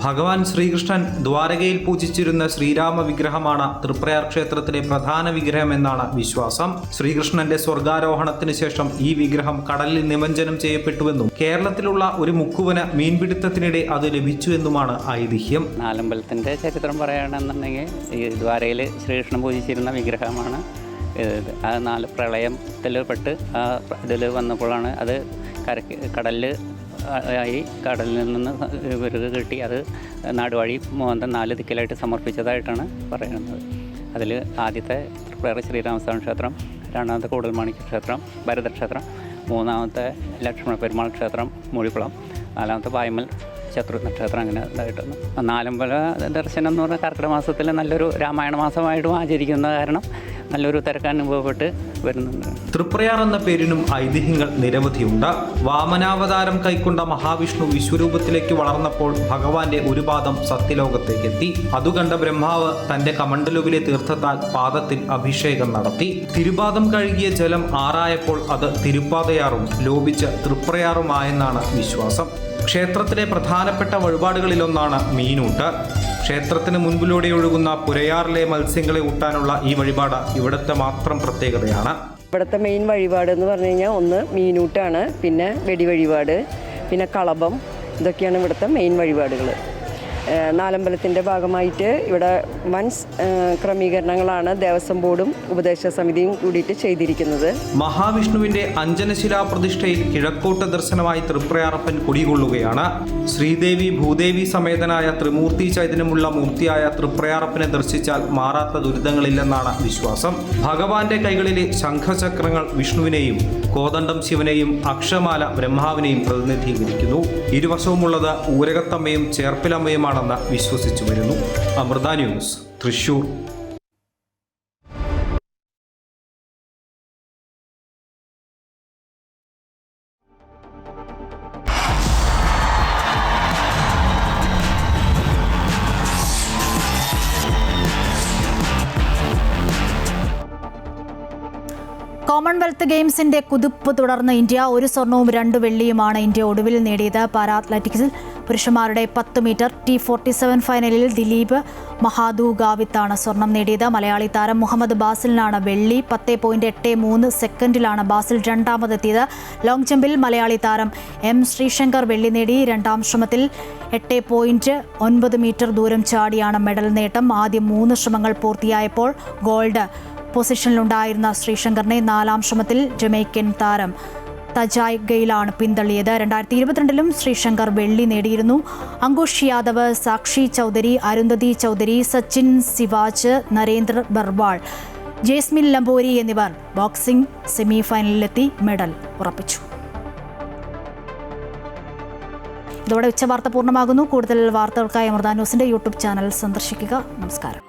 [SPEAKER 14] ഭഗവാൻ ശ്രീകൃഷ്ണൻ ദ്വാരകയിൽ പൂജിച്ചിരുന്ന ശ്രീരാമ വിഗ്രഹമാണ് തൃപ്രയാർ ക്ഷേത്രത്തിലെ പ്രധാന വിഗ്രഹമെന്നാണ് വിശ്വാസം. ശ്രീകൃഷ്ണന്റെ സ്വർഗാരോഹണത്തിന് ശേഷം ഈ വിഗ്രഹം കടലിൽ നിമജ്ജനം ചെയ്യപ്പെട്ടുവെന്നും കേരളത്തിലുള്ള ഒരു മുക്കുവന് മീൻപിടുത്തത്തിനിടെ അത് ലഭിച്ചുവെന്നുമാണ് ഐതിഹ്യം.
[SPEAKER 15] നാലമ്പലത്തിന്റെ ചരിത്രം പറയുകയാണെന്നുണ്ടെങ്കിൽ ഈ ദ്വാരയിൽ ശ്രീകൃഷ്ണൻ പൂജിച്ചിരുന്ന വിഗ്രഹമാണ്. ആ 4 പ്രളയത്തിൽ പെട്ട് ഇതിൽ വന്നപ്പോഴാണ് അത് കടലിൽ കടലിൽ നിന്ന് വിറക് കിട്ടി അത് നാടുവഴി 4 ദിക്കിലായിട്ട് സമർപ്പിച്ചതായിട്ടാണ് പറയുന്നത്. അതിൽ ആദ്യത്തെ തൃപ്രയാർ ശ്രീരാമസ്വാമി ക്ഷേത്രം, രണ്ടാമത്തെ കൂടൽമാണിക്യ ക്ഷേത്രം, ഭരതക്ഷേത്രം, മൂന്നാമത്തെ ലക്ഷ്മണ പെരുമാൾ ക്ഷേത്രം മൂഴിക്കുളം, നാലാമത്തെ പായ്മൽ ശത്രുഘ്ന ക്ഷേത്രം, അങ്ങനെ ഇതായിട്ടുണ്ട്. നാലമ്പല ദർശനം എന്ന് പറഞ്ഞാൽ കർക്കിടക മാസത്തിൽ നല്ലൊരു രാമായണ മാസമായിട്ടും ആചരിക്കുന്ന കാരണം നല്ലൊരു തിരക്ക് അനുഭവപ്പെട്ട് വരുന്നുണ്ട്.
[SPEAKER 14] തൃപ്രയാർ എന്ന പേരിനും ഐതിഹ്യങ്ങൾ നിരവധിയുണ്ട്. വാമനാവതാരം കൈക്കൊണ്ട മഹാവിഷ്ണു വിശ്വരൂപത്തിലേക്ക് വളർന്നപ്പോൾ ഭഗവാന്റെ ഒരു പാദം സത്യലോകത്തേക്കെത്തി. അതുകണ്ട ബ്രഹ്മാവ് തന്റെ കമണ്ഡലുവിലെ തീർത്ഥത്താൽ പാദത്തിൽ അഭിഷേകം നടത്തി. തിരുപാദം കഴുകിയ ജലം ആറായപ്പോൾ അത് തിരുപ്പാതയാറും ലോപിച്ച് തൃപ്രയാറുമായെന്നാണ് വിശ്വാസം. ക്ഷേത്രത്തിലെ പ്രധാനപ്പെട്ട വഴിപാടുകളിലൊന്നാണ് മീനൂട്ട്. ക്ഷേത്രത്തിന് മുൻപിലൂടെ ഒഴുകുന്ന പുരയാറിലെ മത്സ്യങ്ങളെ ഊട്ടാനുള്ള ഈ വഴിപാട് ഇവിടുത്തെ മാത്രം പ്രത്യേകതയാണ്.
[SPEAKER 16] ഇവിടുത്തെ മെയിൻ വഴിപാട് എന്ന് പറഞ്ഞു കഴിഞ്ഞാൽ ഒന്ന് മീനൂട്ടാണ്, പിന്നെ വെടിവഴിപാട്, പിന്നെ കളഭം, ഇതൊക്കെയാണ് ഇവിടുത്തെ മെയിൻ വഴിപാടുകൾ. നാലമ്പലത്തിൻ്റെ ഭാഗമായിട്ട് ഇവിടെ വൻ ക്രമീകരണങ്ങളാണ് ദേവസ്വം ബോർഡും ഉപദേശ സമിതിയും കൂടിയിട്ട് ചെയ്തിരിക്കുന്നത്.
[SPEAKER 14] മഹാവിഷ്ണുവിന്റെ അഞ്ജനശിലാ പ്രതിഷ്ഠയിൽ കിഴക്കോട്ട് ദർശനമായി തൃപ്രയാറപ്പൻ കുടികൊള്ളുകയാണ്. ശ്രീദേവി ഭൂദേവി സമേതനായ ത്രിമൂർത്തി ചൈതന്യമുള്ള മൂർത്തിയായ തൃപ്രയാറപ്പനെ ദർശിച്ചാൽ മാറാത്ത ദുരിതങ്ങളില്ലെന്നാണ് വിശ്വാസം. ഭഗവാന്റെ കൈകളിലെ ശംഖചക്രങ്ങൾ വിഷ്ണുവിനെയും കോദണ്ഡം ശിവനെയും അക്ഷമാല ബ്രഹ്മാവിനെയും പ്രതിനിധീകരിക്കുന്നു. ഇരുവശവുമുള്ളത് ഊരകത്തമ്മയും ചേർപ്പിലമ്മയുമാണ് വിശ്വസിച്ചു വരുന്നു. അമൃത ന്യൂസ്, തൃശൂർ.
[SPEAKER 1] കോമൺവെൽത്ത് ഗെയിംസിന്റെ കുതിപ്പ് തുടർന്ന് ഇന്ത്യ 1 സ്വർണവും 2 വെള്ളിയുമാണ് ഇന്ത്യ ഒടുവിൽ നേടിയത്. പാരാ അത്ലറ്റിക്സിൽ പുരുഷന്മാരുടെ 10 മീറ്റർ T47 ഫൈനലിൽ ദിലീപ് മഹാദൂഗാവിത്താണ് സ്വർണം നേടിയത്. മലയാളി താരം മുഹമ്മദ് ബാസിലിനാണ് വെള്ളി. 10.83 സെക്കൻഡിലാണ് ബാസിൽ രണ്ടാമതെത്തിയത്. ലോങ് ജമ്പിൽ മലയാളി താരം M ശ്രീശങ്കർ വെള്ളി നേടി. രണ്ടാം ശ്രമത്തിൽ 8.9 മീറ്റർ ദൂരം ചാടിയാണ് മെഡൽ നേട്ടം. ആദ്യം 3 ശ്രമങ്ങൾ പൂർത്തിയായപ്പോൾ ഗോൾഡ് പൊസിഷനിലുണ്ടായിരുന്ന ശ്രീശങ്കറിനെ 4-ാം ശ്രമത്തിൽ ജമൈക്കൻ താരം തജായ് ഗെയിലാണ് പിന്തള്ളിയത്. 2022-ലും ശ്രീശങ്കർ വെള്ളി നേടിയിരുന്നു. അങ്കുഷ് യാദവ്, സാക്ഷി ചൗധരി, അരുന്ധതി ചൗധരി, സച്ചിൻ സിവാച്ച്, നരേന്ദ്ര ബർവാൾ, ജേസ്മിൻ ലംബോരി എന്നിവർ ബോക്സിംഗ് സെമി ഫൈനലിലെത്തി മെഡൽ ഉറപ്പിച്ചു. ഇതോടെ ഉച്ചവാർത്ത പൂർണ്ണമാകുന്നു. കൂടുതൽ വാർത്തകൾക്കായി അമൃത ന്യൂസിന്റെ യൂട്യൂബ് ചാനൽ സന്ദർശിക്കുക. നമസ്കാരം.